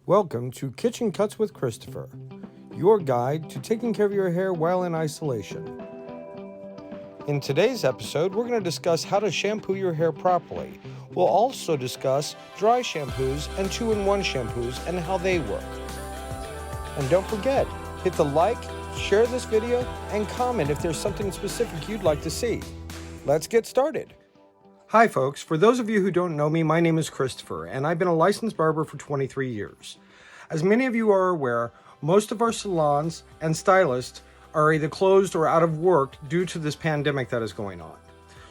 Welcome to Kitchen Cuts with Christopher, your guide to taking care of your hair while in isolation. In today's episode, we're going to discuss how to shampoo your hair properly. We'll also discuss dry shampoos and 2-in-1 shampoos and how they work. And don't forget, hit the like, share this video, and comment if there's something specific you'd like to see. Let's get started. Hi folks, for those of you who don't know me, my name is Christopher, and I've been a licensed barber for 23 years. As many of you are aware, most of our salons and stylists are either closed or out of work due to this pandemic that is going on.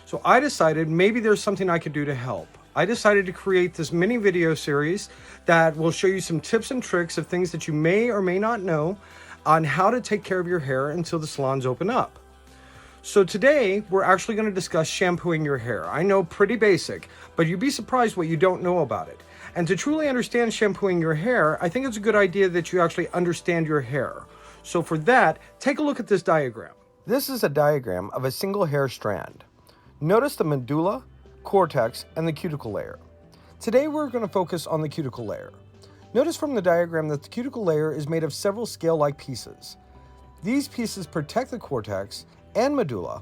So I decided maybe there's something I could do to help. I decided to create this mini video series that will show you some tips and tricks of things that you may or may not know on how to take care of your hair until the salons open up. So today, we're actually going to discuss shampooing your hair. I know, pretty basic, but you'd be surprised what you don't know about it. And to truly understand shampooing your hair, I think it's a good idea that you actually understand your hair. So for that, take a look at this diagram. This is a diagram of a single hair strand. Notice the medulla, cortex, and the cuticle layer. Today, we're going to focus on the cuticle layer. Notice from the diagram that the cuticle layer is made of several scale-like pieces. These pieces protect the cortex and medulla,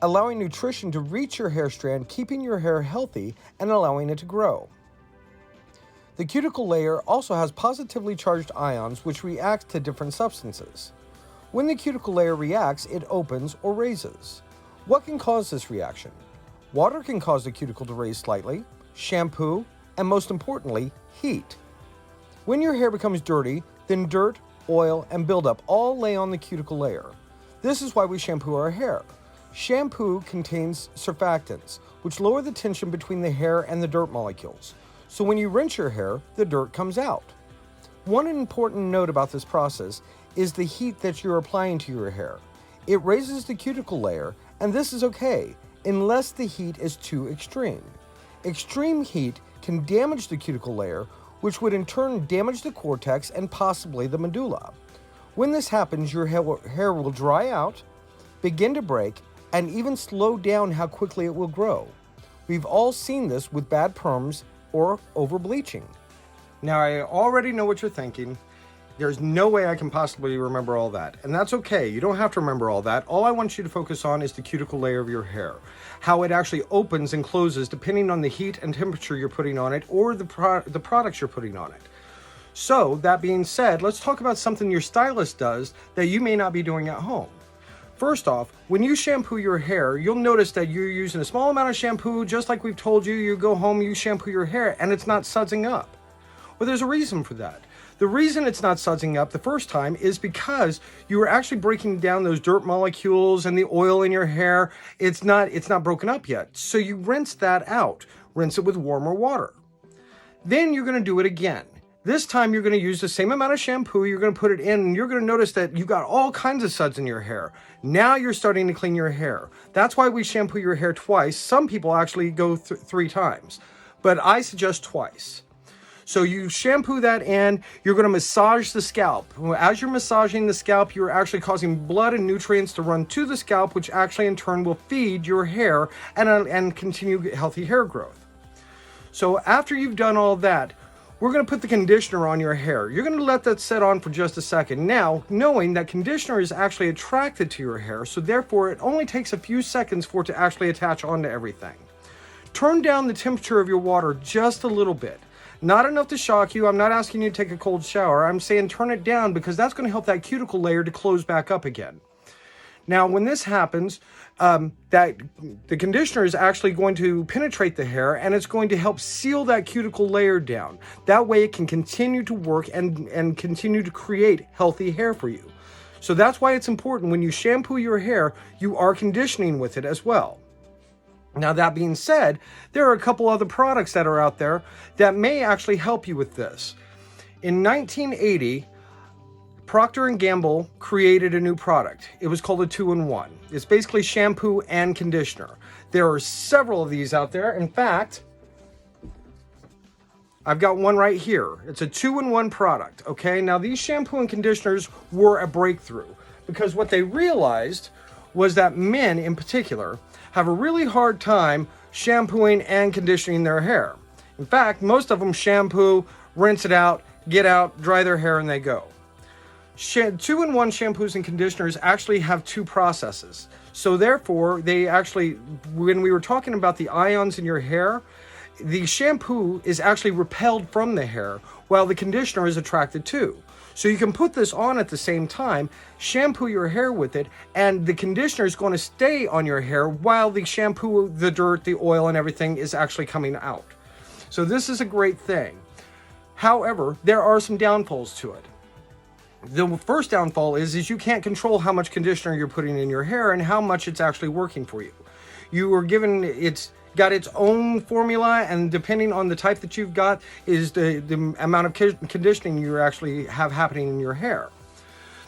allowing nutrition to reach your hair strand, keeping your hair healthy and allowing it to grow. The cuticle layer also has positively charged ions which react to different substances. When the cuticle layer reacts, it opens or raises. What can cause this reaction? Water can cause the cuticle to raise slightly, shampoo, and most importantly, heat. When your hair becomes dirty, then dirt, oil, and buildup all lay on the cuticle layer. This is why we shampoo our hair. Shampoo contains surfactants, which lower the tension between the hair and the dirt molecules. So when you rinse your hair, the dirt comes out. One important note about this process is the heat that you're applying to your hair. It raises the cuticle layer, and this is okay, unless the heat is too extreme. Extreme heat can damage the cuticle layer, which would in turn damage the cortex and possibly the medulla. When this happens, your hair will dry out, begin to break, and even slow down how quickly it will grow. We've all seen this with bad perms or over bleaching. Now, I already know what you're thinking. There's no way I can possibly remember all that, and that's okay. You don't have to remember all that. All I want you to focus on is the cuticle layer of your hair, how it actually opens and closes depending on the heat and temperature you're putting on it or the products you're putting on it. So, that being said, let's talk about something your stylist does that you may not be doing at home. First off, when you shampoo your hair, you'll notice that you're using a small amount of shampoo, just like we've told you. You go home, you shampoo your hair, and it's not sudsing up. Well, there's a reason for that. The reason it's not sudsing up the first time is because you are actually breaking down those dirt molecules and the oil in your hair. It's not broken up yet. So you rinse that out. Rinse it with warmer water. Then you're going to do it again. This time you're going to use the same amount of shampoo, you're going to put it in, and you're going to notice that you got all kinds of suds in your hair. Now you're starting to clean your hair. That's why we shampoo your hair twice. Some people actually go 3 times, but I suggest twice. So you shampoo that in, you're going to massage the scalp. As you're massaging the scalp, you're actually causing blood and nutrients to run to the scalp, which actually in turn will feed your hair and continue healthy hair growth. So after you've done all that, we're going to put the conditioner on your hair. You're going to let that set on for just a second. Now, knowing that conditioner is actually attracted to your hair, so therefore it only takes a few seconds for it to actually attach onto everything. Turn down the temperature of your water just a little bit. Not enough to shock you. I'm not asking you to take a cold shower. I'm saying turn it down because that's going to help that cuticle layer to close back up again. Now, when this happens, that the conditioner is actually going to penetrate the hair and it's going to help seal that cuticle layer down. That way it can continue to work and continue to create healthy hair for you. So that's why it's important when you shampoo your hair, you are conditioning with it as well. Now, that being said, there are a couple other products that are out there that may actually help you with this. In 1980, Procter & Gamble created a new product. It was called a 2-in-1. It's basically shampoo and conditioner. There are several of these out there. In fact, I've got one right here. It's a 2-in-1 product, okay? Now, these shampoo and conditioners were a breakthrough because what they realized was that men in particular have a really hard time shampooing and conditioning their hair. In fact, most of them shampoo, rinse it out, get out, dry their hair, and they go. 2-in-1 shampoos and conditioners actually have two processes. So therefore, they actually, when we were talking about the ions in your hair, the shampoo is actually repelled from the hair while the conditioner is attracted to. So you can put this on at the same time, shampoo your hair with it, and the conditioner is going to stay on your hair while the shampoo, the dirt, the oil, and everything is actually coming out. So this is a great thing. However, there are some downfalls to it. The first downfall is you can't control how much conditioner you're putting in your hair and how much it's actually working for you. You are given, it's got its own formula, and depending on the type that you've got is the amount of conditioning you actually have happening in your hair.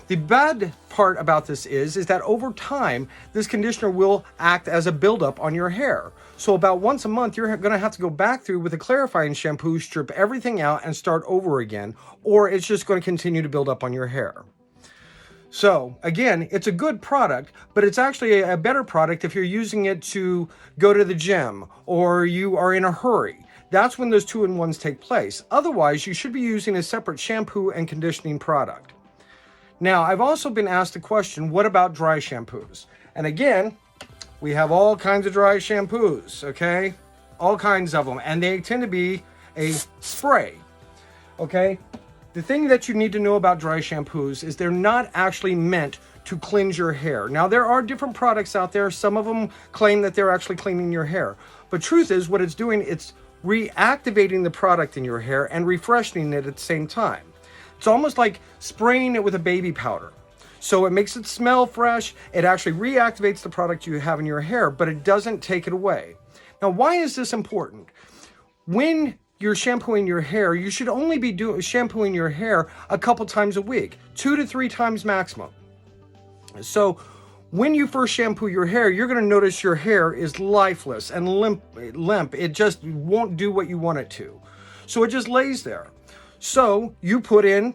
The bad part about this is that over time, this conditioner will act as a buildup on your hair. So about once a month, you're going to have to go back through with a clarifying shampoo, strip everything out, and start over again, or it's just going to continue to build up on your hair. So again, it's a good product, but it's actually a better product if you're using it to go to the gym or you are in a hurry. That's when those 2-in-1s take place. Otherwise, you should be using a separate shampoo and conditioning product. Now, I've also been asked the question, what about dry shampoos? And again, we have all kinds of dry shampoos, okay? All kinds of them, and they tend to be a spray, okay? The thing that you need to know about dry shampoos is they're not actually meant to cleanse your hair. Now, there are different products out there. Some of them claim that they're actually cleaning your hair. But truth is, what it's doing, it's reactivating the product in your hair and refreshing it at the same time. It's almost like spraying it with a baby powder. So it makes it smell fresh. It actually reactivates the product you have in your hair, but it doesn't take it away. Now, why is this important? When you're shampooing your hair, you should only be shampooing your hair a couple times a week, 2 to 3 times maximum. So when you first shampoo your hair, you're going to notice your hair is lifeless and limp. It just won't do what you want it to. So it just lays there. So you put in,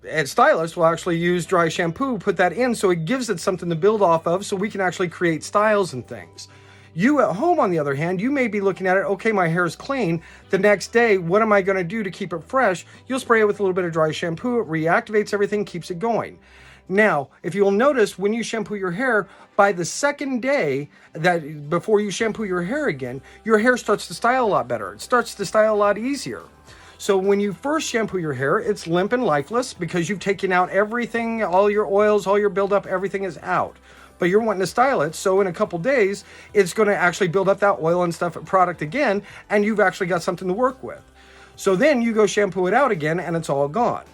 and stylists will actually use dry shampoo, put that in so it gives it something to build off of so we can actually create styles and things. You at home, on the other hand, you may be looking at it, okay, my hair is clean. The next day, what am I going to do to keep it fresh? You'll spray it with a little bit of dry shampoo. It reactivates everything, keeps it going. Now, if you'll notice, when you shampoo your hair, by the second day that before you shampoo your hair again, your hair starts to style a lot better. It starts to style a lot easier. So when you first shampoo your hair, it's limp and lifeless because you've taken out everything, all your oils, all your buildup, everything is out. But you're wanting to style it, so in a couple days, it's going to actually build up that oil and stuff product again, and you've actually got something to work with. So then you go shampoo it out again, and it's all gone.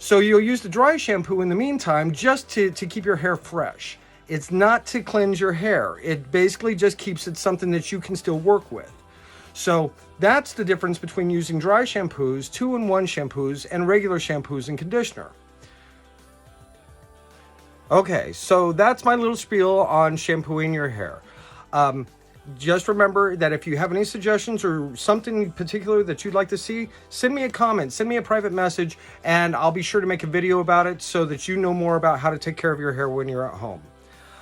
So you'll use the dry shampoo in the meantime just to keep your hair fresh. It's not to cleanse your hair. It basically just keeps it something that you can still work with. So that's the difference between using dry shampoos, 2-in-1 shampoos, and regular shampoos and conditioner. Okay, so that's my little spiel on shampooing your hair. Just remember that if you have any suggestions or something particular that you'd like to see, send me a comment, send me a private message, and I'll be sure to make a video about it so that you know more about how to take care of your hair when you're at home.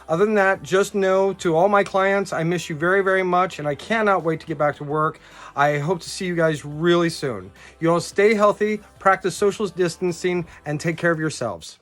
Other than that, just know to all my clients, I miss you very, very much, and I cannot wait to get back to work. I hope to see you guys really soon. You all stay healthy, practice social distancing, and take care of yourselves.